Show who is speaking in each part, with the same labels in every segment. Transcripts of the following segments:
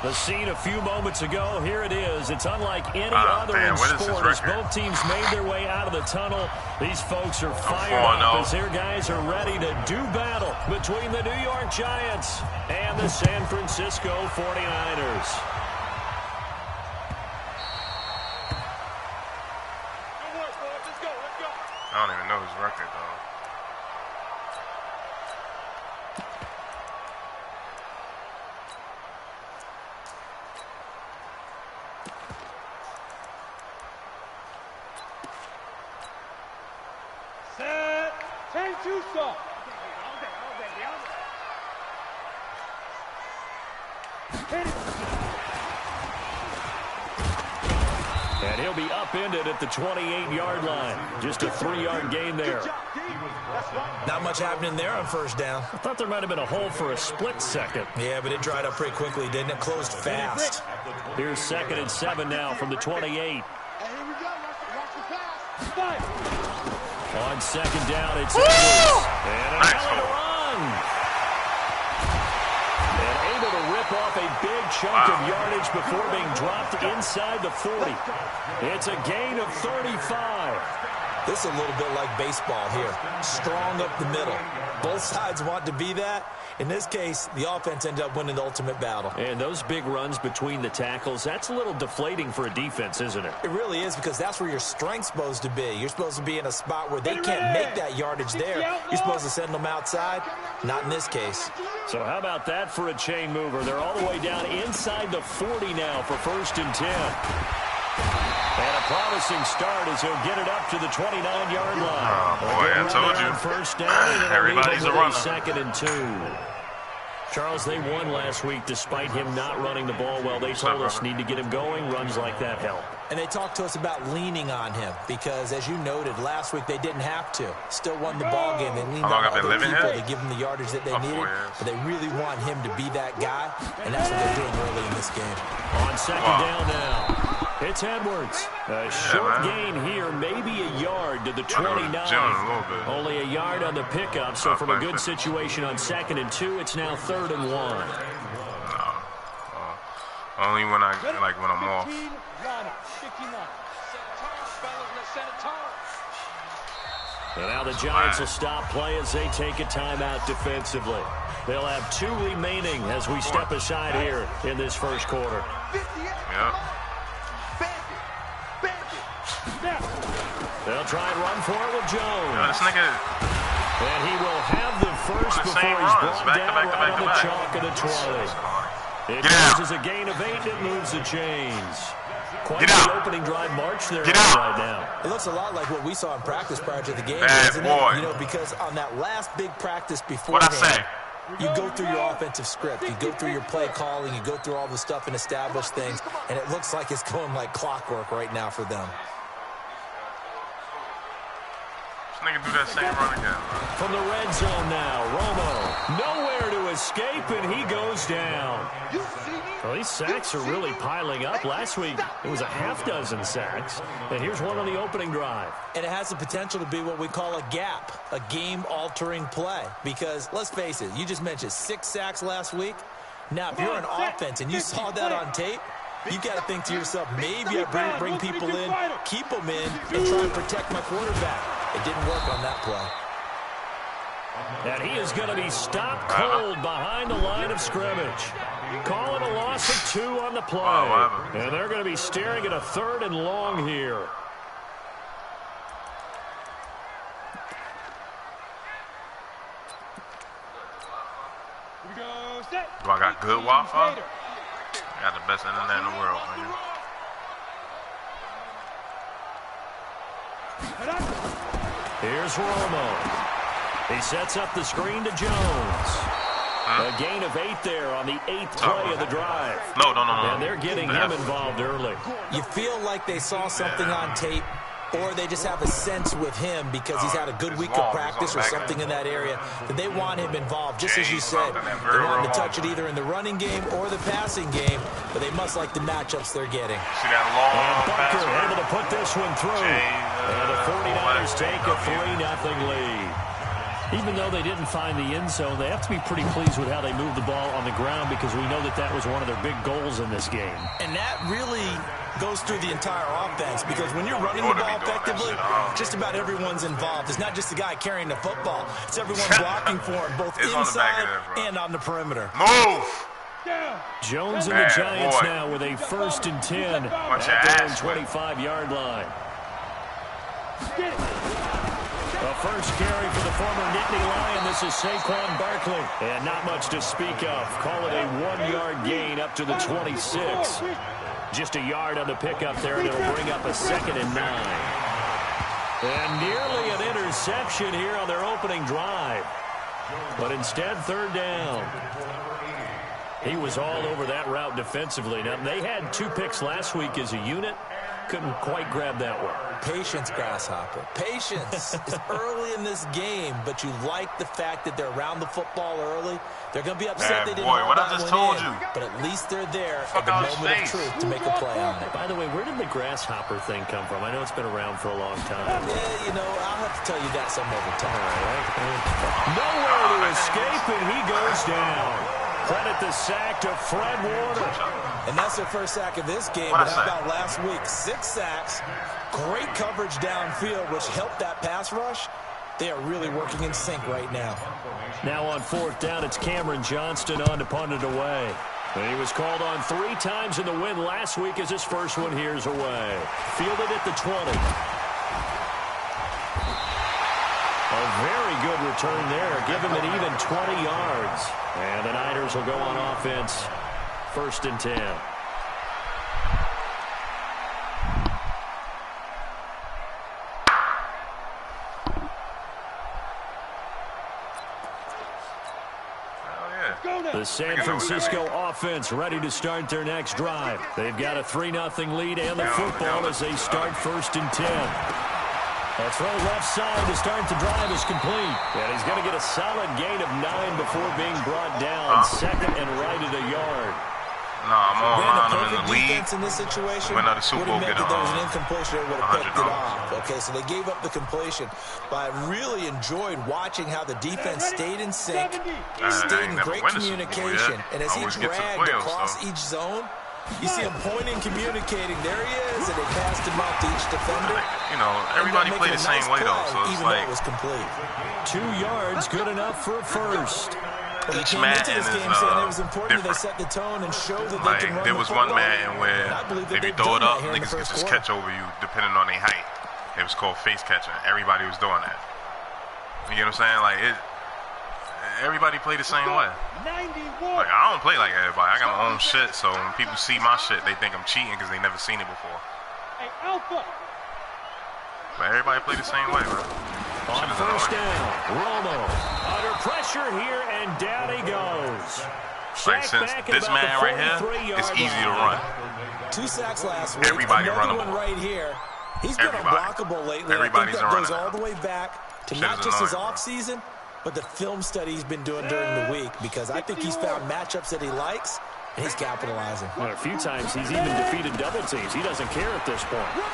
Speaker 1: The scene a few moments ago, here it is. It's unlike any other in sport as both teams made their way out of the tunnel. These folks are fired up as their guys are ready to do battle between the New York Giants and the San Francisco 49ers.
Speaker 2: I don't even know his record, though.
Speaker 1: And he'll be upended at the 28-yard line. Just a 3-yard gain there.
Speaker 3: Not much happening there on first down.
Speaker 1: I thought there might have been a hole for a split second.
Speaker 3: Yeah, but it dried up pretty quickly, didn't it? Closed fast.
Speaker 1: Here's 2nd and 7 now from the 28. On 2nd down, it's Edwards. And a hell of a run. And able to rip off a big chunk of yardage before being dropped inside the 40. It's a gain of 35.
Speaker 3: This is a little bit like baseball here. Strong up the middle. Both sides want to be that. In this case, the offense ended up winning the ultimate battle.
Speaker 1: And those big runs between the tackles, that's a little deflating for a defense, isn't it?
Speaker 3: It really is, because that's where your strength's supposed to be. You're supposed to be in a spot where they can't make that yardage there. You're supposed to send them outside. Not in this case.
Speaker 1: So how about that for a chain mover? They're all the way down inside the 40 now for 1st and 10. And a promising start as he'll get it up to the 29-yard line.
Speaker 2: Oh, boy, I told you.
Speaker 1: First down,
Speaker 2: everybody's a runner.
Speaker 1: 2nd and 2. Charles, they won last week despite him not running the ball well. They told us need to get him going. Runs like that help.
Speaker 3: And they talked to us about leaning on him because, as you noted, last week they didn't have to. Still won the ball game. They leaned on other people to give them the yardage that they needed. But they really want him to be that guy, and that's what they're doing early in this game.
Speaker 1: On 2nd down now. It's Edwards. A short gain here, maybe a yard to the 29. Only a yard on the pickup, so from a good situation on 2nd and 2, it's now 3rd and 1.
Speaker 2: Only when I'm off.
Speaker 1: And now the Giants will stop play as they take a timeout defensively. They'll have 2 remaining as we step aside here in this first quarter.
Speaker 2: Yep.
Speaker 1: They'll try and run for it with Jones.
Speaker 2: Yeah, this nigga.
Speaker 1: And he will have the first before he's brought down right on the chalk of the 20. It loses a gain of 8. It moves the chains. Quite the opening drive march there right now.
Speaker 3: It looks a lot like what we saw in practice prior to the game,
Speaker 2: doesn't it?
Speaker 3: You know, because on that last big practice beforehand, you go through your offensive script, you go through your play calling, you go through all the stuff and establish things, and it looks like it's going like clockwork right now for them.
Speaker 2: This nigga do that same run again.
Speaker 1: From the red zone now, Romo nowhere to escape, and he goes down. Well, these sacks are really piling up. Last week, it was a half-dozen sacks, and here's one on the opening drive.
Speaker 3: And it has the potential to be what we call a gap, a game-altering play, because let's face it, you just mentioned 6 sacks last week. Now, if you're an offense and you saw that on tape, you got to think to yourself, maybe I bring people in, keep them in, and try and protect my quarterback. It didn't work on that play.
Speaker 1: And he is going to be stopped cold behind the line of scrimmage. Call it a loss of 2 on the play. And they're going to be staring at a 3rd and long here.
Speaker 2: Do I got good Wi-Fi? I got the best internet in the world, man.
Speaker 1: Here's Romo. He sets up the screen to Jones. A gain of 8 there on the 8th play of the drive.
Speaker 2: No.
Speaker 1: And they're getting him involved early.
Speaker 3: You feel like they saw something on tape, or they just have a sense with him because he's had a good week of practice or something in that area that they want him involved. Just as you said, they want him to touch it either in the running game or the passing game, but they must like the matchups they're getting.
Speaker 2: See that long
Speaker 1: Bucker able to put this one through. And the 49ers take a 3-0 lead. Even though they didn't find the end zone, they have to be pretty pleased with how they moved the ball on the ground because we know that that was one of their big goals in this game.
Speaker 3: And that really goes through the entire offense because when you're running the ball effectively, just about everyone's involved. It's not just the guy carrying the football. It's everyone blocking for him, both inside and on the perimeter.
Speaker 2: Move!
Speaker 1: Jones and the Giants now with a 1st and 10 at their own 25-yard line. The first carry for the former Nittany Lion. This is Saquon Barkley. And not much to speak of. Call it a 1-yard gain up to the 26. Just a yard on the pickup there, and it'll bring up a 2nd and 9. And nearly an interception here on their opening drive. But instead, 3rd down. He was all over that route defensively. Now, they had 2 picks last week as a unit. Couldn't quite grab that one.
Speaker 3: Patience, Grasshopper. Patience. It's early in this game, but you like the fact that they're around the football early. They're going to be upset they didn't
Speaker 2: what I just told you.
Speaker 3: But at least they're there at the moment of truth to make a play on it.
Speaker 1: By the way, where did the grasshopper thing come from? I know it's been around for a long time.
Speaker 3: Yeah, you know, I'll have to tell you that some other time.
Speaker 1: Nowhere to escape, and he goes down. Credit the sack to Fred Warner.
Speaker 3: And that's their first sack of this game. But how about last week? 6 sacks, great coverage downfield, which helped that pass rush. They are really working in sync right now.
Speaker 1: Now on 4th down, it's Cameron Johnston on to punt it away. And he was called on 3 times in the win last week as his first one here's away. Fielded at the 20. A very good return there. Give him an even 20 yards. And the Niners will go on offense. 1st and 10. The San Francisco offense ready to start their next drive. They've got a 3-0 lead and the football as they start 1st and 10. A throw left side to start the drive is complete. And he's going to get a solid gain of 9 before being brought down. 2nd and right at a yard.
Speaker 2: No, I'm on him in the league.
Speaker 3: In this situation,
Speaker 2: win the Super Bowl,
Speaker 3: there was an incompletion, they would have picked it off. Okay, so they gave up the completion. But I really enjoyed watching how the defense stayed in sync, stayed in great communication. And as he dragged across each zone, you see him pointing, communicating. There he is, and they passed him out to each defender.
Speaker 2: You know, everybody played the same way, though, so it's like...
Speaker 3: It was complete.
Speaker 1: 2 yards, good enough for a first.
Speaker 2: Each Madden is different.
Speaker 3: They set the tone and show that
Speaker 2: like,
Speaker 3: they can run
Speaker 2: there was one Madden where if you throw it up, niggas could just catch over you depending on their height. It was called face catching. Everybody was doing that. You know what I'm saying? Like, everybody played the same way. Like, I don't play like everybody. I got my own shit, so when people see my shit, they think I'm cheating because they never seen it before. But everybody played the same way, bro.
Speaker 1: On 1st down, Romo under pressure here, and down he goes.
Speaker 2: Like, since this man right here, it's easy to run.
Speaker 3: 2 sacks last week.
Speaker 2: Everybody runnable.
Speaker 3: One right here. He's been unblockable lately.
Speaker 2: Everybody's
Speaker 3: I think that goes all the way back to not just his offseason, but the film study he's been doing during the week, because I think he's found matchups that he likes, and he's capitalizing.
Speaker 1: Well, a few times he's even defeated double teams. He doesn't care at this point.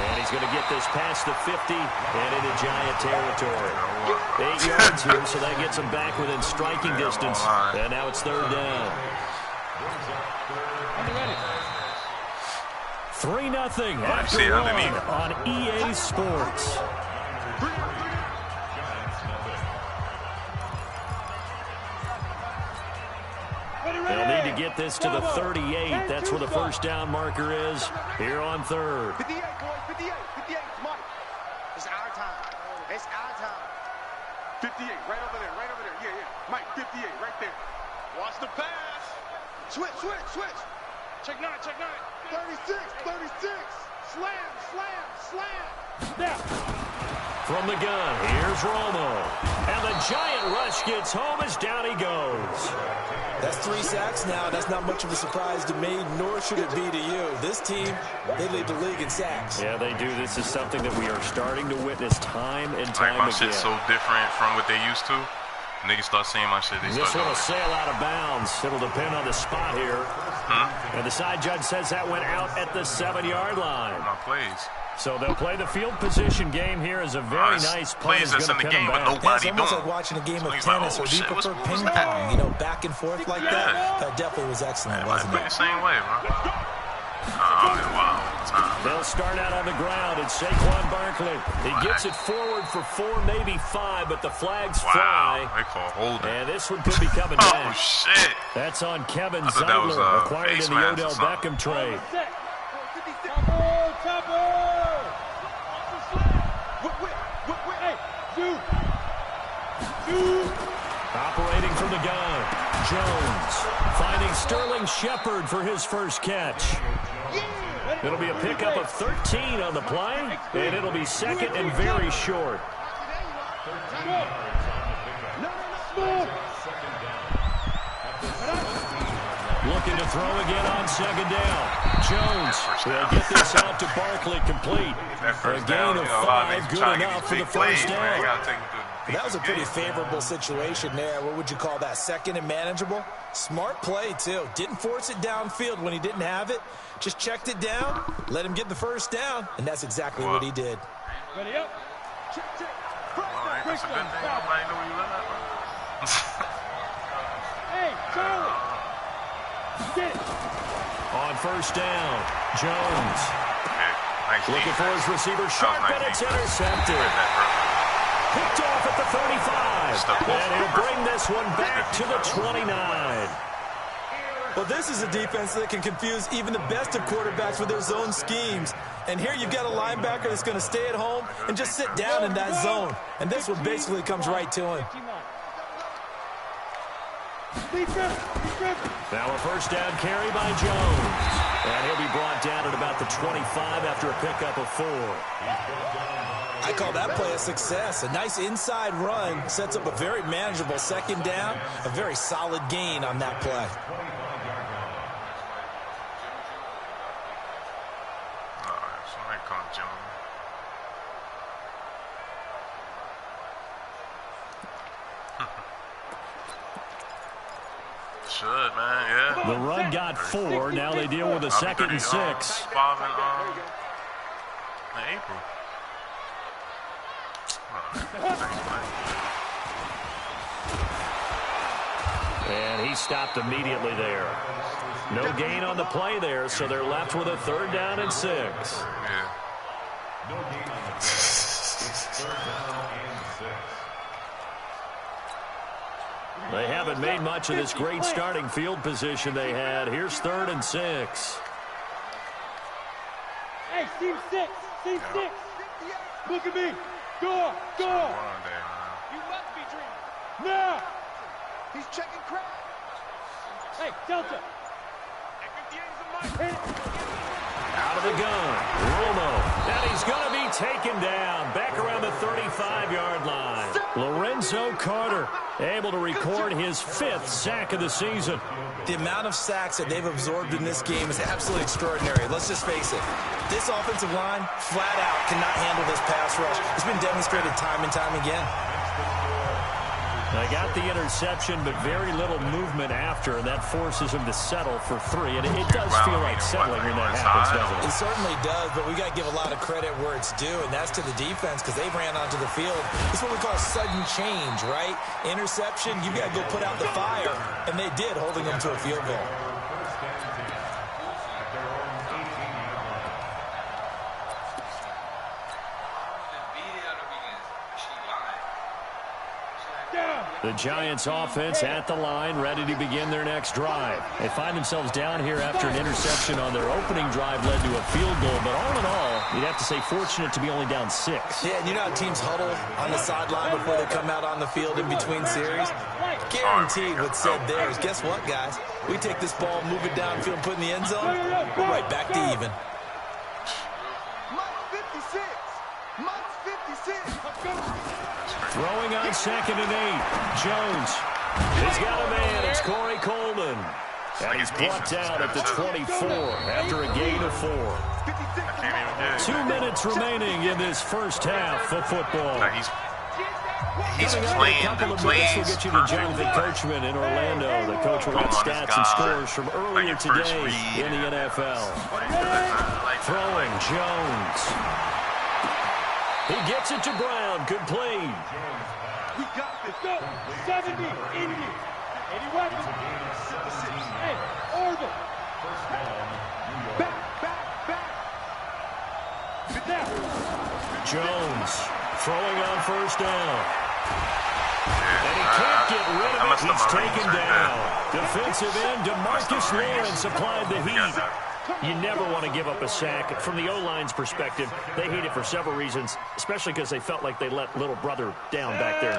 Speaker 1: And he's going to get this past the 50 and into Giant territory. 8 yards here, so that gets him back within striking distance. And now it's 3rd down. 3-0 after 1 on EA Sports. They'll need to get this to the 38. That's where the 1st down marker is here on 3rd.
Speaker 4: 58, boys, 58, 58, Mike. It's our time. It's our time. 58, right over there, right over there. Yeah, yeah. Mike, 58, right there. Watch the pass. Switch, switch, switch. Check 9, check 9. 36, 36. Slam, slam, slam. Now.
Speaker 1: From the gun, here's Romo. And the Giant rush gets home as down he goes.
Speaker 3: That's 3 sacks now. That's not much of a surprise to me, nor should it be to you. This team, they lead the league in sacks.
Speaker 1: Yeah, they do. This is something that we are starting to witness time and time
Speaker 2: again.
Speaker 1: My
Speaker 2: shit's so different from what they used to. Niggas start seeing my shit.
Speaker 1: This one will sail out of bounds. It'll depend on the spot here. And the side judge says that went out at the 7-yard line.
Speaker 2: My plays.
Speaker 1: So they'll play the field position game here as a very nice play.
Speaker 2: Plays that's in the game, but nobody
Speaker 3: doing. It's almost like watching a game of tennis, or do you prefer ping pong? You know, back and forth like that? That definitely was excellent, wasn't it?
Speaker 2: The same way, bro.
Speaker 1: They'll start out on the ground. It's Saquon Barkley. He gets it forward for 4, maybe 5, but the flags fly.
Speaker 2: They call holding.
Speaker 1: And this one could be coming back.
Speaker 2: Oh, shit.
Speaker 1: That's on Kevin Zeitler, acquired in the Odell Beckham trade. Operating from the gun, Jones finding Sterling Shepard for his first catch. It'll be a pickup of 13 on the play, and it'll be second and very short. Looking to throw again on second down. Jones will get this out to Barkley complete. A gain of 5, good enough for the first down.
Speaker 3: That was a pretty favorable situation there. What would you call that? Second and manageable? Smart play, too. Didn't force it downfield when he didn't have it. Just checked it down, let him get the first down, and that's exactly what he did.
Speaker 4: Ready up. Check, check.
Speaker 2: That's a good thing. Nobody knew where you live at.
Speaker 4: Hey, Charlie. Get it.
Speaker 1: On first down, Jones.
Speaker 2: Nice
Speaker 1: looking for his receiver Sharp, and it's intercepted. Picked off at the 35. And he'll bring this one back to the 29.
Speaker 3: Well, this is a defense that can confuse even the best of quarterbacks with their zone schemes. And here you've got a linebacker that's going to stay at home and just sit down in that zone. And this one basically comes right to him.
Speaker 1: Now a first down carry by Jones. And he'll be brought down at about the 25 after a pickup of 4.
Speaker 3: I call that play a success. A nice inside run sets up a very manageable second down. A very solid gain on that play.
Speaker 2: Should, man, yeah.
Speaker 1: The run got 4. Now they deal with a 2nd and 6.
Speaker 2: 5 in April.
Speaker 1: And he stopped immediately there. No gain on the play there, so they're left with a 3rd down and 6.
Speaker 2: Yeah.
Speaker 1: They haven't made much of this great starting field position they had. Here's 3rd and 6.
Speaker 4: Hey, team 6. Team 6. Look at me. Go. You must be dreaming. Now. He's checking crap. Hey, Delta.
Speaker 1: Out of the gun. Romo. And he's going to be taken down. Back around the 35-yard line. Lorenzo Carter able to record his 5th sack of the season.
Speaker 3: The amount of sacks that they've absorbed in this game is absolutely extraordinary. Let's just face it. This offensive line, flat out, cannot handle this pass rush. It's been demonstrated time and time again.
Speaker 1: They got the interception, but very little movement after, and that forces him to settle for 3. And it does feel like settling when that happens, doesn't it?
Speaker 3: It certainly does, but we got to give a lot of credit where it's due, and that's to the defense because they ran onto the field. It's what we call sudden change, right? Interception, you got to go put out the fire, and they did, holding them to a field goal.
Speaker 1: The Giants offense at the line, ready to begin their next drive. They find themselves down here after an interception on their opening drive led to a field goal. But all in all, you'd have to say fortunate to be only down 6.
Speaker 3: Yeah, and you know how teams huddle on the sideline before they come out on the field in between series? Guaranteed what's said there is, guess what, guys? We take this ball, move it downfield, put it in the end zone, we're right back to even.
Speaker 1: Throwing on 2nd and 8. Jones. He's got a man. It's Corey Coleman. And he's brought down at the 24 after a gain of 4. 2 minutes remaining in this first half of football.
Speaker 2: He's playing,
Speaker 1: dude.
Speaker 2: We'll
Speaker 1: get you to Jonathan Coachman in Orlando. The coach will have stats and scores from earlier today in the NFL. Throwing Jones. He gets it to Brown. Good play.
Speaker 4: We got this. Go. 70. Indy. Any weapons? Hey, Orville. Back. Get down.
Speaker 1: Jones throwing on first down. And he can't get rid of it. He's taken down. Defensive end DeMarcus Lawrence applied the heat. You never want to give up a sack. From the O-line's perspective, they hate it for several reasons, especially because they felt like they let little brother down back there.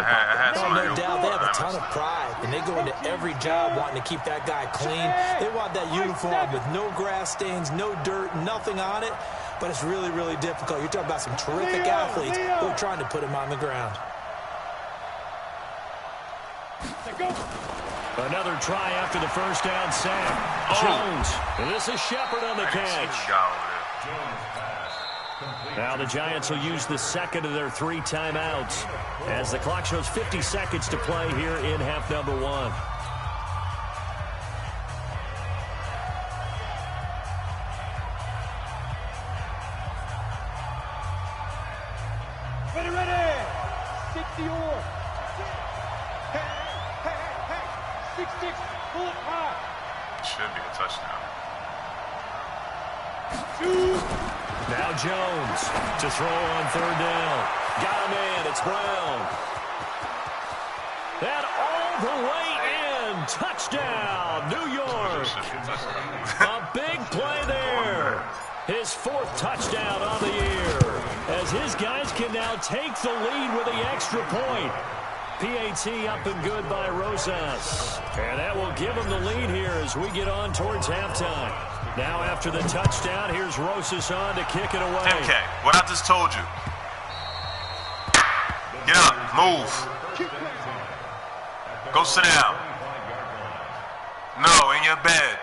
Speaker 3: No doubt, they have a ton of pride, and they go into every job wanting to keep that guy clean. They want that uniform with no grass stains, no dirt, nothing on it, but it's really, really difficult. You're talking about some terrific athletes who are trying to put him on the ground.
Speaker 1: Another try after the first down sack. Jones. And this is Shepard on the catch. Now the Giants will use the second of their 3 timeouts as the clock shows 50 seconds to play here in half number 1.
Speaker 4: Ready. 60 or. Hey. 6-6. Pull it high.
Speaker 2: Should be a touchdown.
Speaker 1: Now Jones to throw on third down. Got a man. It's Brown. That all the way in. Touchdown, New York. A big play there. His 4th touchdown on the year. As his guys can now take the lead with the extra point. PAT up and good by Rosas. And that will give him the lead here as we get on towards halftime. Now after the touchdown, here's Rosas on to kick it away.
Speaker 2: Okay, what I just told you. Get up, move. Go sit down. No, in your bed.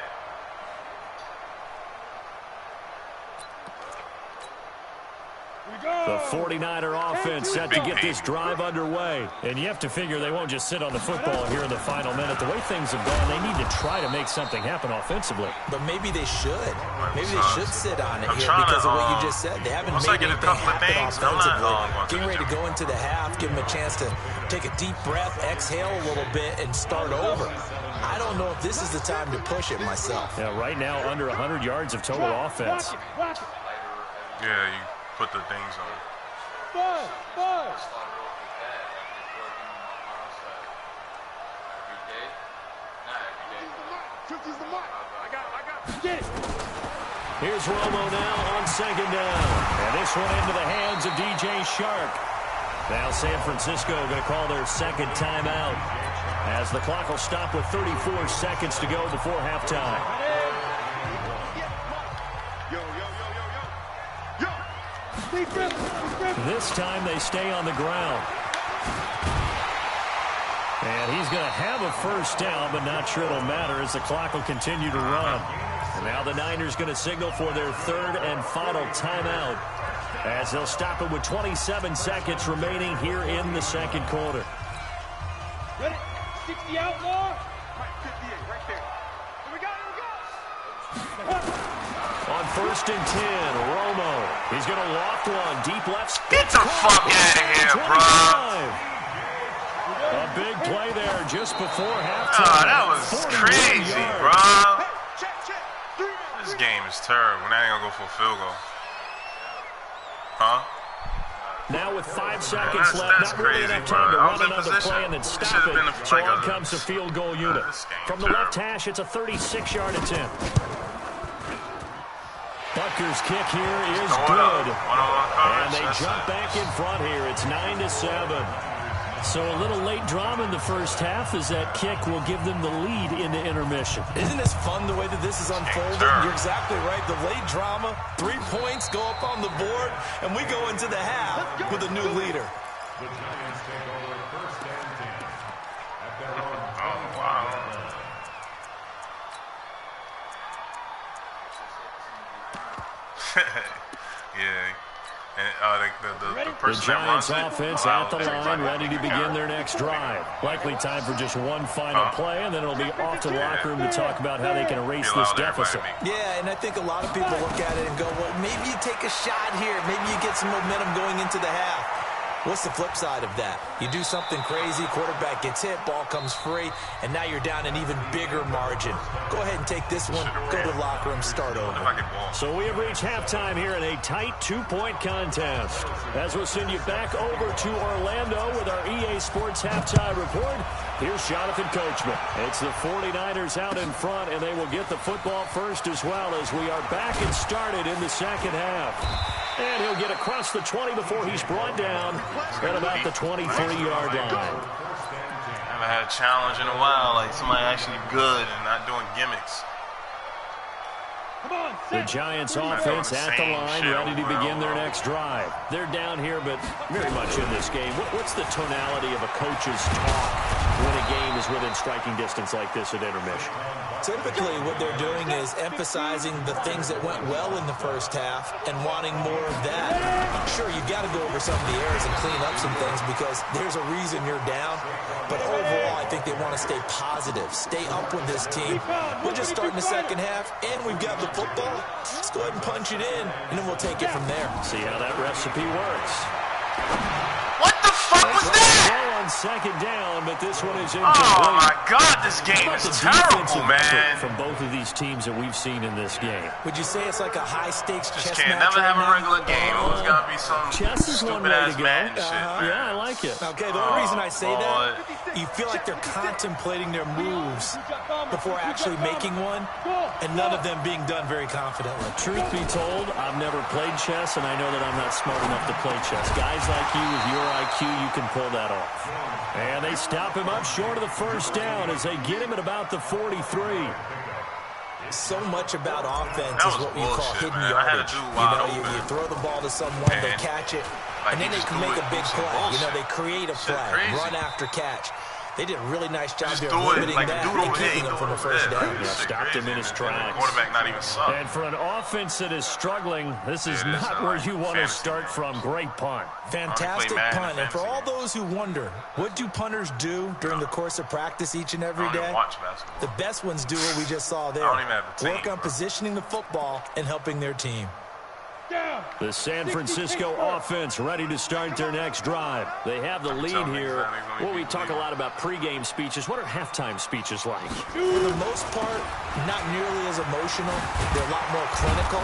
Speaker 1: The 49er offense set to get this drive underway. And you have to figure they won't just sit on the football here in the final minute. The way things have gone, they need to try to make something happen offensively.
Speaker 3: But maybe they should. Maybe they should sit on it here because of what you just said. They haven't made anything happen offensively. Getting ready to go into the half, give them a chance to take a deep breath, exhale a little bit, and start over. I don't know if this is the time to push it myself.
Speaker 1: Yeah, right now under 100 yards of total offense.
Speaker 2: Yeah, you put the things on.
Speaker 4: Buzz. Get it.
Speaker 1: Here's Romo now on second down. And this one into the hands of DJ Shark. Now San Francisco going to call their second timeout as the clock will stop with 34 seconds to go before halftime. This time they stay on the ground. And he's going to have a first down, but not sure it'll matter as the clock will continue to run. And now the Niners going to signal for their 3rd and final timeout as they'll stop it with 27 seconds remaining here in the second quarter.
Speaker 4: Ready? 60 outlaw. 58 right there. Here we go.
Speaker 1: On 1st and 10, Romo. He's going to loft one deep left.
Speaker 2: Get the fuck out of here, bro.
Speaker 1: A big play there just before halftime.
Speaker 2: Oh, that was crazy, bro. This game is terrible. Now they're going to go for a field goal. Huh?
Speaker 1: Now with 5 seconds left, not really enough time to run another play and then stop it. So on comes the field goal unit. From the left hash, it's a 36-yard attempt. Butker's kick here is good. And they jump back in front here. It's 9-7. So a little late drama in the first half as that kick will give them the lead into intermission.
Speaker 3: Isn't this fun the way that this is unfolding? You're exactly right. The late drama, 3 points go up on the board, and we go into the half with a new leader.
Speaker 2: Oh, wow. And the person
Speaker 1: Giants
Speaker 2: that runs
Speaker 1: offense at the line, ready to begin their next drive. Likely time for just one final play, and then it'll be off to the locker room to talk about how they can erase this deficit.
Speaker 3: Yeah, and I think a lot of people look at it and go, well, maybe you take a shot here. Maybe you get some momentum going into the half. What's the flip side of that? You do something crazy, quarterback gets hit, ball comes free, and now you're down an even bigger margin. Go ahead and take this one, go to the locker room, start over.
Speaker 1: So we have reached halftime here in a tight 2-point contest. As we'll send you back over to Orlando with our EA Sports Halftime Report, here's Jonathan Coachman. It's the 49ers out in front, and they will get the football first as well as we are back and started in the second half. And he'll get across the 20 before he's brought down at about the 23-yard line.
Speaker 2: I haven't had a challenge in a while, like somebody actually good and not doing gimmicks.
Speaker 1: The Giants offense at the line, ready to begin their next drive. They're down here, but very much in this game. What's the tonality of a coach's talk when a game is within striking distance like this at intermission?
Speaker 3: Typically, what they're doing is emphasizing the things that went well in the first half and wanting more of that. Sure, you've got to go over some of the errors and clean up some things because there's a reason you're down. But overall, I think they want to stay positive, stay up with this team. We're just starting the second half, and we've got the football. Let's go ahead and punch it in, and then we'll take it from there.
Speaker 1: See how that recipe works.
Speaker 2: What the fuck was that?
Speaker 1: On second down, but this one is incomplete.
Speaker 2: Oh my God, this game is terrible, man.
Speaker 1: From both of these teams that we've seen in this game.
Speaker 3: Would you say it's like a high-stakes chess match?
Speaker 2: Can't never have a regular game. Always got to be some stupid-ass Madden shit, man.
Speaker 1: Yeah, I like it.
Speaker 3: Okay, the only reason I say that, you feel like they're contemplating their moves before actually making one, and none of them being done very confidently.
Speaker 1: Truth be told, I've never played chess, and I know that I'm not smart enough to play chess. Guys like you with your IQ, you can pull that off. And they stop him up short of the first down as they get him at about the 43.
Speaker 3: So much about offense is what we call hidden yardage. You throw the ball to someone, they catch it, and then they can make a big play. They create a play, run after catch. They did a really nice job there limiting that and keeping him from the first down.
Speaker 1: Stopped him in his tracks.
Speaker 2: Quarterback not even suck.
Speaker 1: And for an offense that is struggling, this is not where you want to start from. Great punt.
Speaker 3: Fantastic punt. And for all those who wonder, what do punters do during the course of practice each and every day? The best ones do what we just saw there. Work on positioning the football and helping their team.
Speaker 1: The San Francisco offense ready to start their next drive. They have the lead here. Well, we talk a lot about pregame speeches. What are halftime speeches like?
Speaker 3: For the most part, not nearly as emotional. They're a lot more clinical.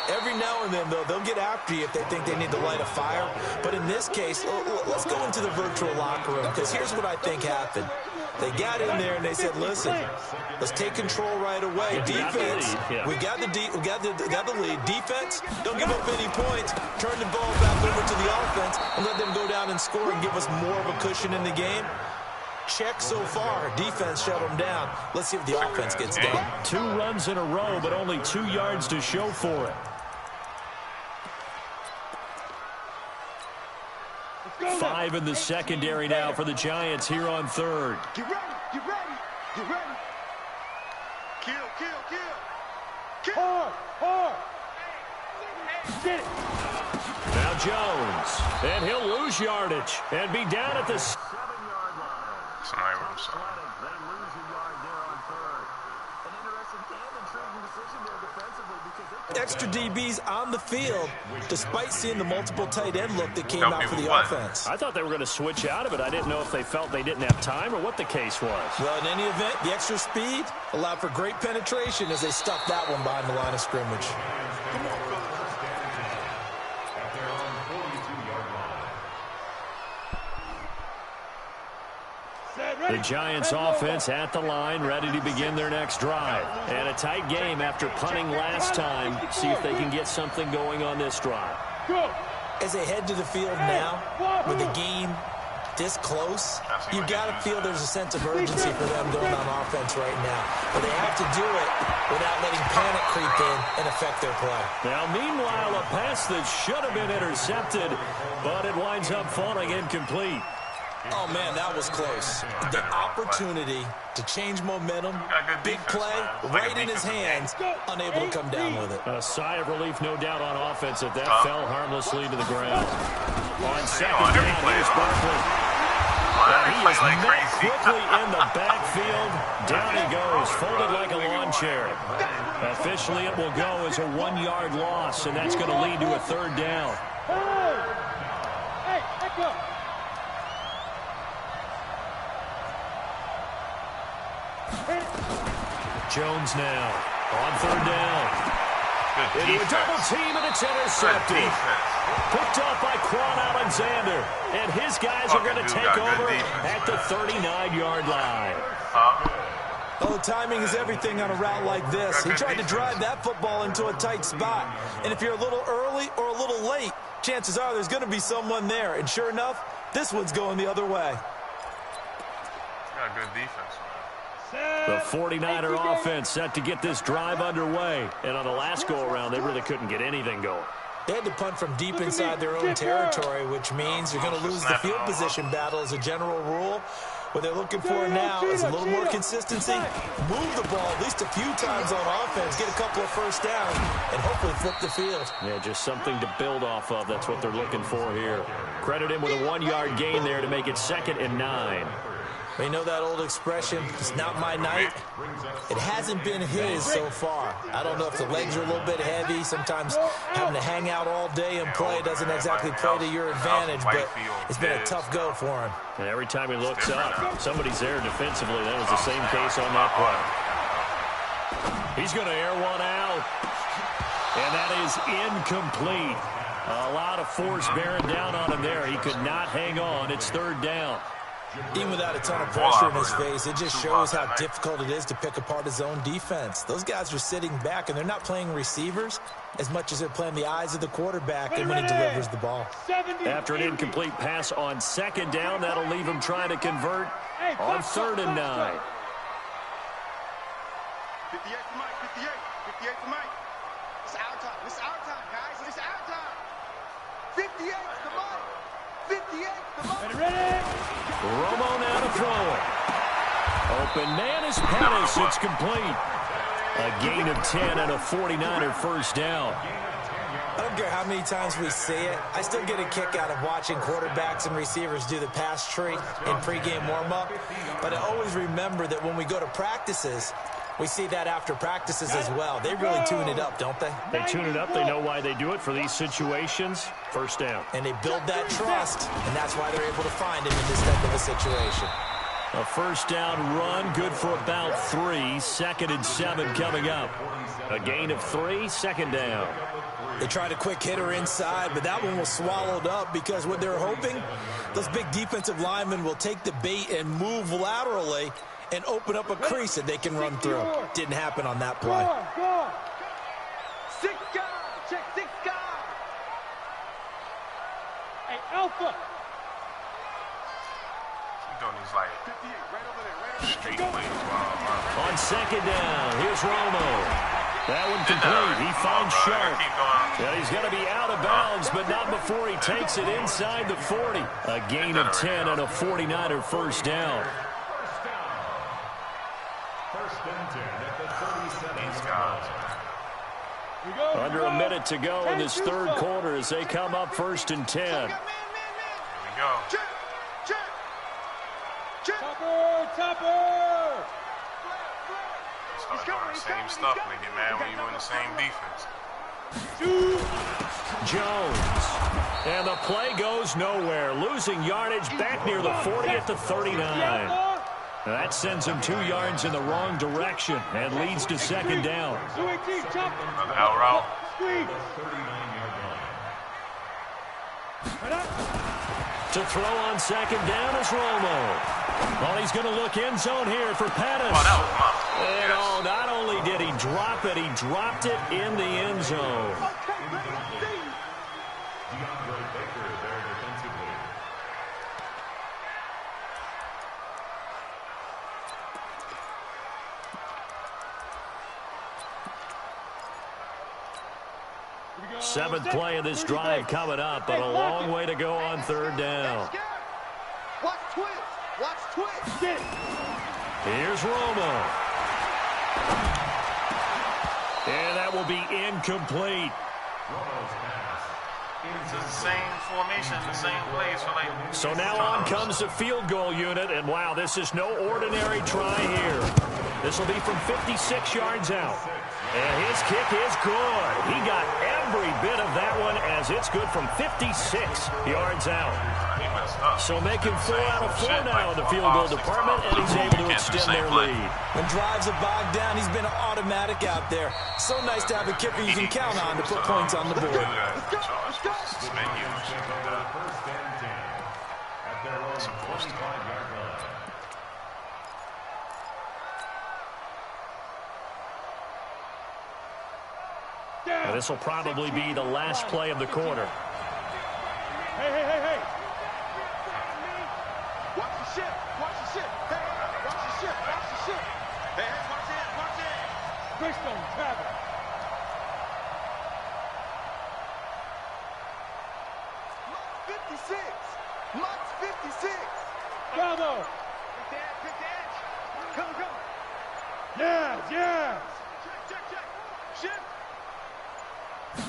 Speaker 3: Every now and then, though, they'll get after you if they think they need to light a fire. But in this case, let's go into the virtual locker room, because here's what I think happened. They got in there and they said, listen, let's take control right away. Defense, we got the lead. Defense, don't give up any points. Turn the ball back over to the offense and let them go down and score and give us more of a cushion in the game. Check so far. Defense shut them down. Let's see if the offense gets done.
Speaker 1: 2 runs in a row, but only 2 yards to show for it. 5 in the secondary now for the Giants here on third.
Speaker 4: Get ready, get ready, get ready. Kill, kill, kill. Hard. Get it.
Speaker 1: Now Jones, and he'll lose yardage and be down at the 7-yard line. They lose a yard there on third. An interesting and intriguing decision there defensively because
Speaker 3: extra DBs on the field, despite seeing the multiple tight end look that came out for the offense.
Speaker 1: I thought they were going to switch out of it. I didn't know if they felt they didn't have time or what the case was.
Speaker 3: Well, in any event, the extra speed allowed for great penetration as they stuffed that one behind the line of scrimmage.
Speaker 1: The Giants offense at the line, ready to begin their next drive. And a tight game after punting last time. See if they can get something going on this drive.
Speaker 3: As they head to the field now, with the game this close, you've got to feel there's a sense of urgency for them going on offense right now. But they have to do it without letting panic creep in and affect their play.
Speaker 1: Now, meanwhile, a pass that should have been intercepted, but it winds up falling incomplete.
Speaker 3: Oh, man, that was close. The opportunity to change momentum, big play, right in his hands, unable to come down with it.
Speaker 1: A sigh of relief, no doubt, on offense that fell harmlessly to the ground. On second down, here's Barkley. He is met quickly in the backfield. Down he goes, folded like a lawn chair. Officially, it will go as a 1-yard loss, and that's going to lead to a third down.
Speaker 5: Hey, let's go.
Speaker 1: Jones now on third down. Into a double team, and it's intercepted. Picked up by Quan Alexander. And his guys are going to take over at the 39-yard line.
Speaker 3: Oh, the timing is everything on a route like this. He tried to drive that football into a tight spot. And if you're a little early or a little late, chances are there's going to be someone there. And sure enough, this one's going the other way.
Speaker 2: Got good defense.
Speaker 1: The 49er offense set to get this drive underway. And on the last go-around, they really couldn't get anything going.
Speaker 3: They had to punt from deep inside their own territory, which means you're going to lose the field position battle as a general rule. What they're looking for now is a little more consistency, move the ball at least a few times on offense, get a couple of first downs, and hopefully flip the field.
Speaker 1: Yeah, just something to build off of. That's what they're looking for here. Credit him with a 1-yard gain there to make it 2nd and 9.
Speaker 3: You know that old expression, it's not my night? It hasn't been his so far. I don't know if the legs are a little bit heavy. Sometimes having to hang out all day and play doesn't exactly play to your advantage, but it's been a tough go for him.
Speaker 1: And every time he looks up, somebody's there defensively. That was the same case on that play. He's going to air one out. And that is incomplete. A lot of force bearing down on him there. He could not hang on. It's 3rd down.
Speaker 3: Even without a ton of pressure in his face, it just shows how difficult it is to pick apart his own defense. Those guys are sitting back, and they're not playing receivers as much as they're playing the eyes of the quarterback and when he delivers the ball.
Speaker 1: After an incomplete pass on 2nd down, that'll leave him trying to convert on 3rd and 9.
Speaker 4: 58 for Mike, 58. 58 for Mike. It's our time. It's our time, guys. It's our time. 58 for Mike. 58 for Mike.
Speaker 5: Ready?
Speaker 1: Romo now to throw it. Open man is Pettis. It's complete. A gain of 10 and a 49er first down.
Speaker 3: I don't care how many times we see it. I still get a kick out of watching quarterbacks and receivers do the pass tree in pregame warm-up. But I always remember that when we go to practices, we see that after practices as well. They really tune it up, don't they?
Speaker 1: They tune it up. They know why they do it for these situations. First down.
Speaker 3: And they build that trust, and that's why they're able to find him in this type of a situation.
Speaker 1: A first down run, good for about 3. 2nd and 7 coming up. A gain of 3, 2nd down.
Speaker 3: They tried a quick hitter inside, but that one was swallowed up because what they're hoping, those big defensive linemen will take the bait and move laterally and open up a crease that they can run through. Didn't happen on that play.
Speaker 5: Go on.
Speaker 4: 6 guys. Check 6 guys.
Speaker 5: Hey, Alpha.
Speaker 2: He's doing these like
Speaker 4: 58 right over there.
Speaker 2: street plays. Wow.
Speaker 1: On 2nd down, here's Romo. That one complete. He finds Sharp. Yeah, he's going to be out of bounds, but not before he takes it inside the 40. A gain of 10 and a 49er first down. Under a minute to go in this 3rd quarter as they come up 1st and 10.
Speaker 2: Here we go.
Speaker 5: Topper.
Speaker 2: Start doing the same stuff and they get mad when you're in the same defense.
Speaker 1: Jones. And the play goes nowhere. Losing yardage back near the 40 at the 39. That sends him 2 yards in the wrong direction and leads to 2nd down.
Speaker 2: Another out route.
Speaker 1: To throw on 2nd down is Romo. Well, he's going to look end zone here for Pettis. And oh, not only did he drop it, he dropped it in the end zone. Seventh play of this drive coming up, but a long way to go on 3rd down.
Speaker 4: Watch
Speaker 1: Here's Romo. And that will be incomplete.
Speaker 2: It's the same formation, the same plays for like.
Speaker 1: So now on comes the field goal unit, and wow, this is no ordinary try here. This will be from 56 yards out. And his kick is good. He got every bit of that one as it's good from 56 yards out. So making 4 out of 4 now in the field goal department, and he's able to extend their lead.
Speaker 3: When drives are bogged down, he's been an automatic out there. So nice to have a kicker you can count on to put points on the board.
Speaker 1: This will probably be the last play of the quarter.
Speaker 4: Hey. Watch the ship. Hey, watch the ship. Hey, march in. Greystone, travel. March 56. Bravo. Pick that. Come. Yes. Check. Ship.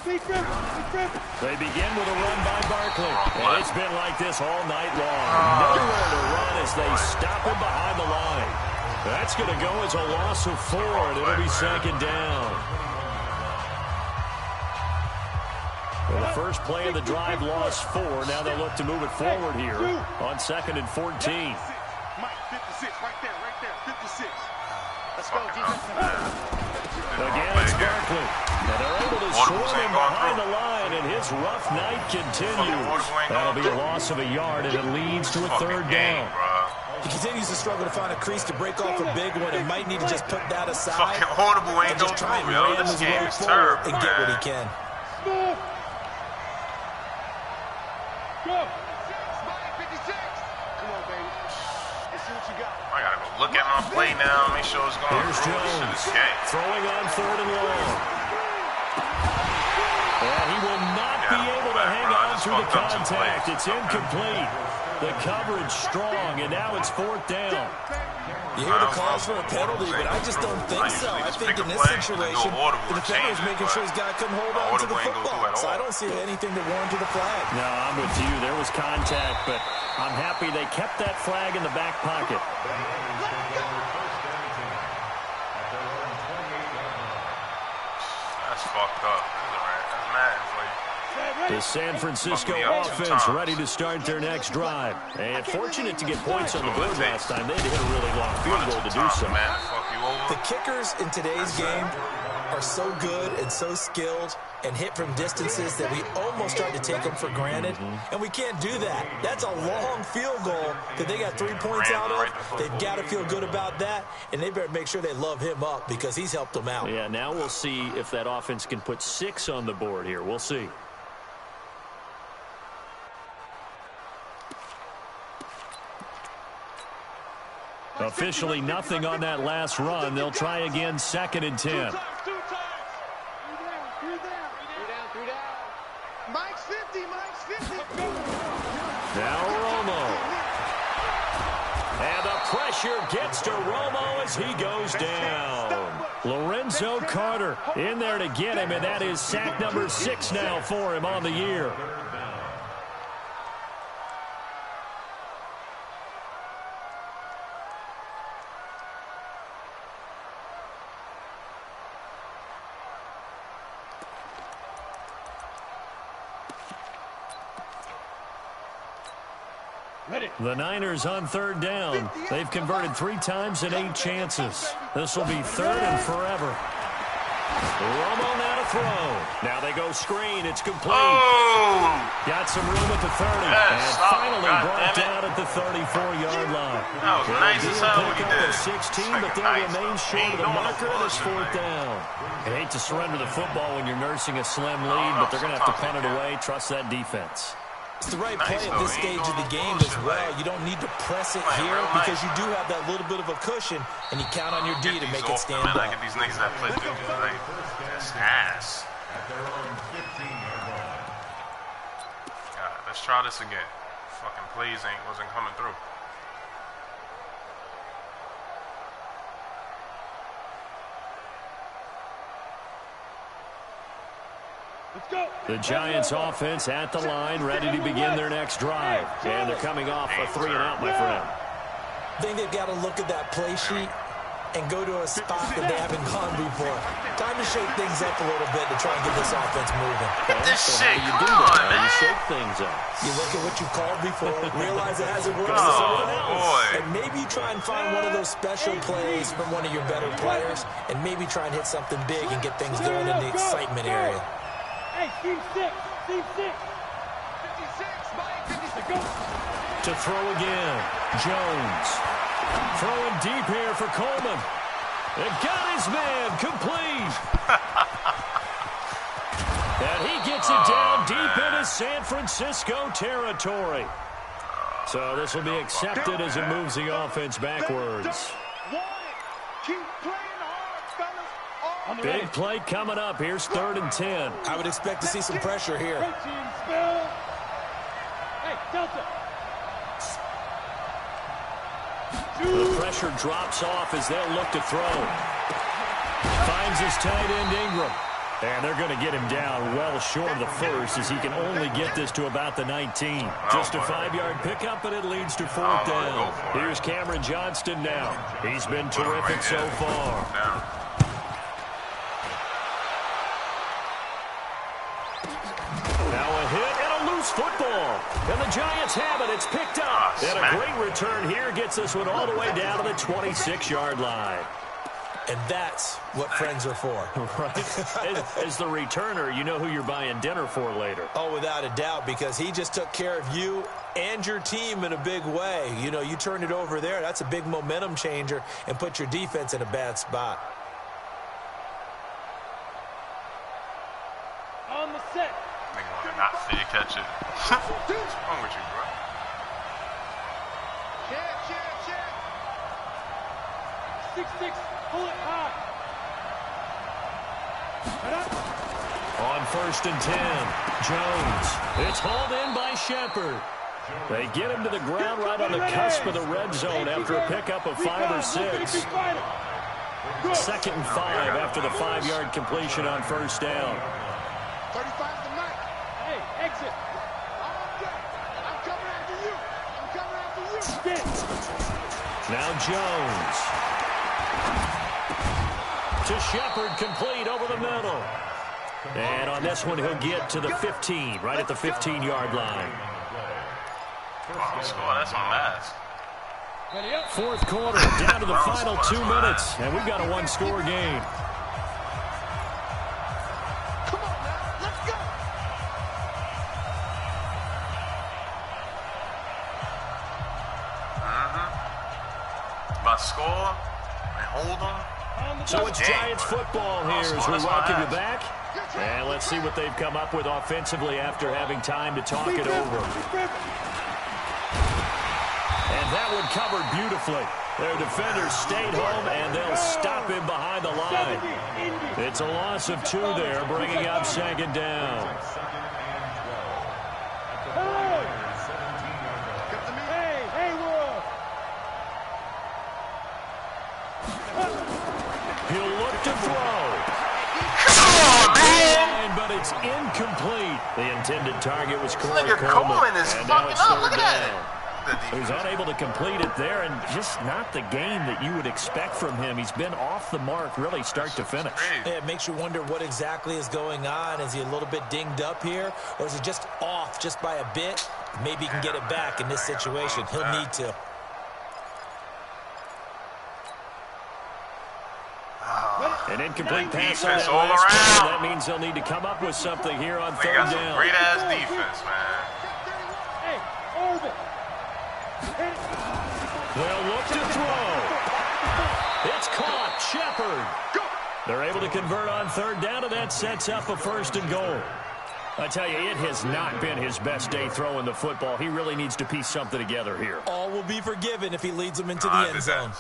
Speaker 1: They begin with a run by Barkley. And it's been like this all night long. Nowhere to run as they stop him behind the line. That's going to go as a loss of 4, and it'll be second down. Well, the first play of the drive lost 4. Now they'll look to move it forward here on 2nd and 14.
Speaker 4: Mike, 56, right there, 56. Let's go, defense.
Speaker 1: Again, it's Barkley. And they're able to swarm him behind the line, and his rough night continues. That'll be a loss of a yard, and it leads to a 3rd down.
Speaker 3: He continues to struggle to find a crease to break off a big one and might need to just put that aside
Speaker 2: Fucking Audible ain't
Speaker 3: and just try and ram his way forward and get what he can.
Speaker 4: Go. 56. Come on, baby. Let's see what you got.
Speaker 2: I gotta go look at my play now, make sure it's going.
Speaker 1: Here's Jones throwing on 3rd and long. And he will not be able to hang on through the contact. It's incomplete. The coverage strong, and now it's 4th down.
Speaker 3: You hear the calls for a penalty, but I just don't think so. I think in this situation, the defender was making sure his guy couldn't hold on to the football. So I don't see anything to warrant to the flag.
Speaker 1: No, I'm with you. There was contact, but I'm happy they kept that flag in the back pocket.
Speaker 2: That's fucked up. That's mad for you.
Speaker 1: The San Francisco offense ready to start their next drive. And fortunate to get points on the board last time. They had to hit a really long field goal to do so.
Speaker 3: The kickers in today's game are so good and so skilled and hit from distances that we almost start to take them for granted. And we can't do that. That's a long field goal that they got 3 points out of. They've got to feel good about that, and they better make sure they love him up because he's helped them out.
Speaker 1: Yeah, now we'll see if that offense can put 6 on the board here. We'll see. Officially nothing on that last run. They'll try again 2nd and 10.
Speaker 4: Two times. Three down. Mike's 50.
Speaker 1: Now Romo. And the pressure gets to Romo as he goes down. Lorenzo Carter in there to get him, and that is sack number 6 now for him on the year. The Niners on 3rd down. They've converted 3 times in 8 chances. This will be 3rd and forever. Romo now to throw. Now they go screen. It's complete. Got some room at the 30. And finally brought down at the 34-yard line.
Speaker 2: That was nice as hell what he did.
Speaker 1: 16, but they'll remain short of the marker, and it's 4th down. I hate to surrender the football when you're nursing a slim lead, but they're going to have to punt it away. Trust that defense.
Speaker 3: It's the right play at this stage of the game as well. You don't need to press it here because you do have that little bit of a cushion, and you count on your D to make it stand up.
Speaker 2: I get these niggas that play that's ass. God, let's try this again. Fucking plays wasn't coming through.
Speaker 1: The Giants offense at the line, ready to begin their next drive. And they're coming off a 3-and-out, my friend.
Speaker 3: I think they've got to look at that play sheet and go to a spot that they haven't gone before. Time to shake things up a little bit to try and get this offense moving.
Speaker 2: Look at this shit. Come on, man.
Speaker 1: You shake things up.
Speaker 3: You look at what you called before, realize it hasn't worked for someone else. And maybe you try and find one of those special plays from one of your better players, and maybe try and hit something big and get things going in the excitement area.
Speaker 5: Hey, team 6. Team 6. 56,
Speaker 4: Mike. 56, go.
Speaker 1: To throw again. Jones. Throwing deep here for Coleman. They've got his man complete. And he gets it down deep into San Francisco territory. So this will be accepted as it moves the offense backwards.
Speaker 4: Keep playing hard, fellas.
Speaker 1: Big play coming up. Here's 3rd and 10.
Speaker 3: I would expect to see some pressure here.
Speaker 5: Hey, Delta.
Speaker 1: The pressure drops off as they'll look to throw. Finds his tight end Ingram. And they're going to get him down well short of the first as he can only get this to about the 19. Just a 5-yard pickup, and it leads to 4th down. Here's Cameron Johnston now. He's been terrific so far. Now a hit and a loose football. And the Giants have it. It's picked up. And a great return here gets this one all the way down to the 26-yard line.
Speaker 3: And that's what friends are for.
Speaker 1: Right. As the returner, you know who you're buying dinner for later.
Speaker 3: Oh, without a doubt, because he just took care of you and your team in a big way. You know, you turned it over there. That's a big momentum changer and put your defense in a bad spot.
Speaker 5: On the set.
Speaker 2: They want to not see you catch it. What's wrong with you, bro?
Speaker 5: Check. 6-6. Pull it high.
Speaker 1: On 1st and 10, Jones. It's hauled in by Shepard. They get him to the ground right on the cusp of the red zone after a pickup of 5 or 6. 2nd and 5 after the 5-yard completion on 1st down.
Speaker 4: 35 to Mike.
Speaker 5: Hey, exit.
Speaker 4: I'm coming after you. I'm coming after you.
Speaker 1: Now Jones. To Shepard, complete over the middle. And on this one, he'll get to the 15, right at the 15-yard line.
Speaker 2: That's my mask.
Speaker 1: 4th quarter, down to the final 2 minutes, and we've got a 1-score game.
Speaker 4: Come on, man. Let's go.
Speaker 2: About score and hold them.
Speaker 1: So it's Giants football here as we welcome you back. And let's see what they've come up with offensively after having time to talk it over. And that one covered beautifully. Their defenders stayed home, and they'll stop him behind the line. It's a loss of 2 there, bringing up 2nd down. He'll look to throw.
Speaker 2: Come on, man!
Speaker 1: But it's incomplete. The intended target was Corey
Speaker 2: Coleman is fucking up. Look at that.
Speaker 1: He was unable to complete it there, and just not the game that you would expect from him. He's been off the mark really start to finish.
Speaker 3: It makes you wonder what exactly is going on. Is he a little bit dinged up here, or is he just off just by a bit? Maybe he can get it back in this situation. He'll need to.
Speaker 1: An incomplete pass on
Speaker 2: defense
Speaker 1: that
Speaker 2: all
Speaker 1: last
Speaker 2: around.
Speaker 1: play. That means they'll need to come up with something here on
Speaker 2: They
Speaker 1: 3rd
Speaker 2: got some
Speaker 1: down.
Speaker 2: great-ass defense, man.
Speaker 5: Hey, Orbit.
Speaker 1: They'll look to throw. It's caught. Shepard. They're able to convert on 3rd down, and that sets up a 1st and goal. I tell you, it has not been his best day throwing the football. He really needs to piece something together here.
Speaker 3: All will be forgiven if he leads them into the end zone.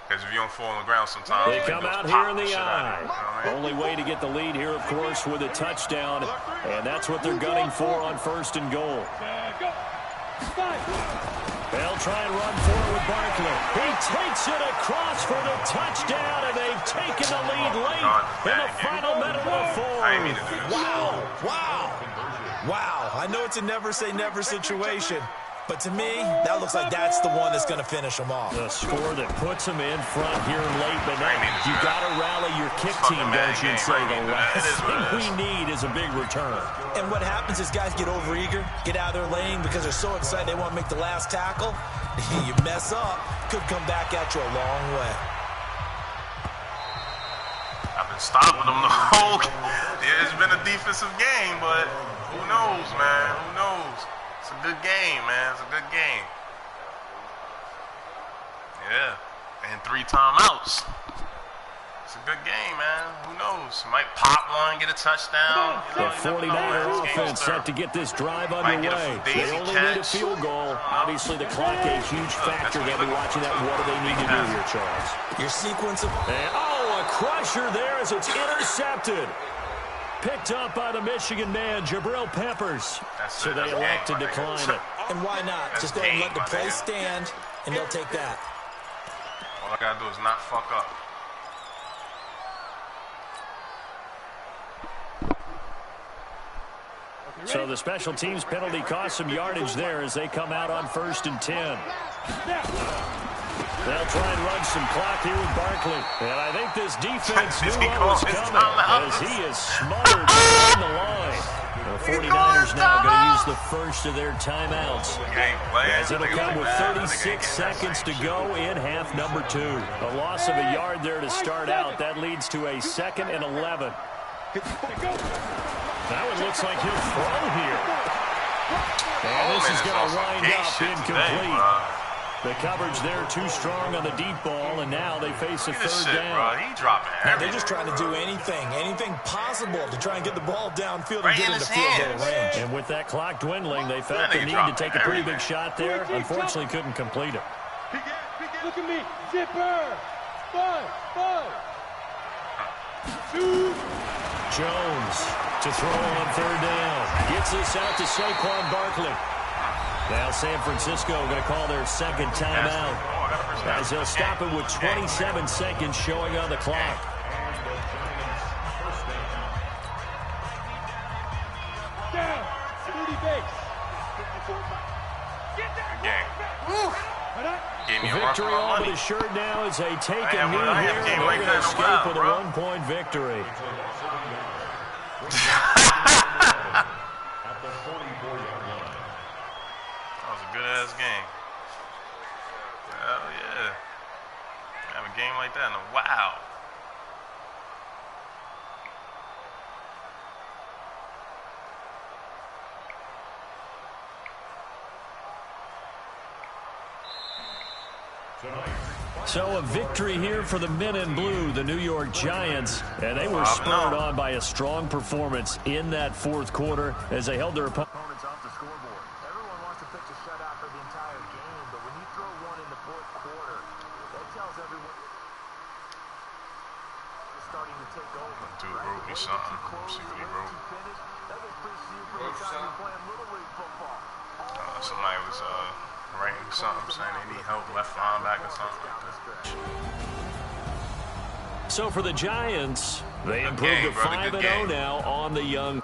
Speaker 2: Because if you don't fall on the ground sometimes,
Speaker 1: They come out here in the eye. Only way to get the lead here, of course, with a touchdown. And that's what they're gunning for on 1st and goal. They'll try and run forward with Barkley. He takes it across for the touchdown, and they've taken the lead late in the final minute of the 4th.
Speaker 2: I didn't mean to do this.
Speaker 3: Wow. I know it's a never say never situation, but to me, that looks like that's the one that's going to finish them off.
Speaker 1: The score that puts them in front here late, but you got to rally your kick team, don't you? Say the last thing we need is a big return.
Speaker 3: And what happens is guys get overeager, get out of their lane because they're so excited they want to make the last tackle. You mess up, could come back at you a long way.
Speaker 2: I've been stopping them the whole game. Yeah, it's been a defensive game, but who knows, man? Who knows? It's a good game, man. It's a good game. Yeah. And 3 timeouts. It's a good game, man. Who knows? Might pop one, get a touchdown.
Speaker 1: The 49er offense set to get this drive underway. They only need a field goal. Obviously, the clock a huge factor. They'll be watching that. What do they need to do here, Charles?
Speaker 3: Your sequence of...
Speaker 1: a crusher there as it's intercepted. Picked up by the Michigan man, Jabril Peppers. So they elect to decline it.
Speaker 3: And why not? Just go ahead and let the play stand, and they'll take that.
Speaker 2: All I got to do is not fuck up.
Speaker 1: So the special teams penalty cost some yardage there as they come out on 1st and 10. They'll try and run some clock here with Barkley. And I think this defense knew what was coming as he is smothered on the line. The 49ers now going to use the first of their timeouts. As it'll come with 36 seconds to go in half number 2. A loss of a yard there to start out. That leads to a 2nd and 11. That one looks like he'll throw here. And this is going to wind up incomplete. The coverage there too strong on the deep ball, and now they face a third down.
Speaker 2: Bro. He dropping everything.
Speaker 3: They're just trying to do anything possible to try and get the ball downfield and get into field goal range.
Speaker 1: And with that clock dwindling, they felt the need to take a pretty big shot there. Unfortunately, couldn't complete it.
Speaker 5: Look at me. Zipper. 5. 2.
Speaker 1: Jones to throw on third down. Gets this out to Saquon Barkley. Now San Francisco going to call their second timeout as they'll stop it with 27 seconds showing on the clock.
Speaker 5: Down. 30 base.
Speaker 1: Victory all but assured now as they take a knee here and they're going to escape with a 1-point victory.
Speaker 2: Good-ass game. Hell yeah. Have a game like that in a while.
Speaker 1: So a victory here for the men in blue, the New York Giants, and they were spurred on by a strong performance in that 4th quarter as they held their opponents off the scoreboard. Everyone wants to pitch a shutout for the entire game, but when you throw one in the 4th quarter, that tells everyone you're starting to take over.
Speaker 2: Dude wrote me something. See what he wrote. Somebody was writing something saying they need help left linebacker or something like that.
Speaker 1: So for the Giants, they improved to 5-0 now on the young.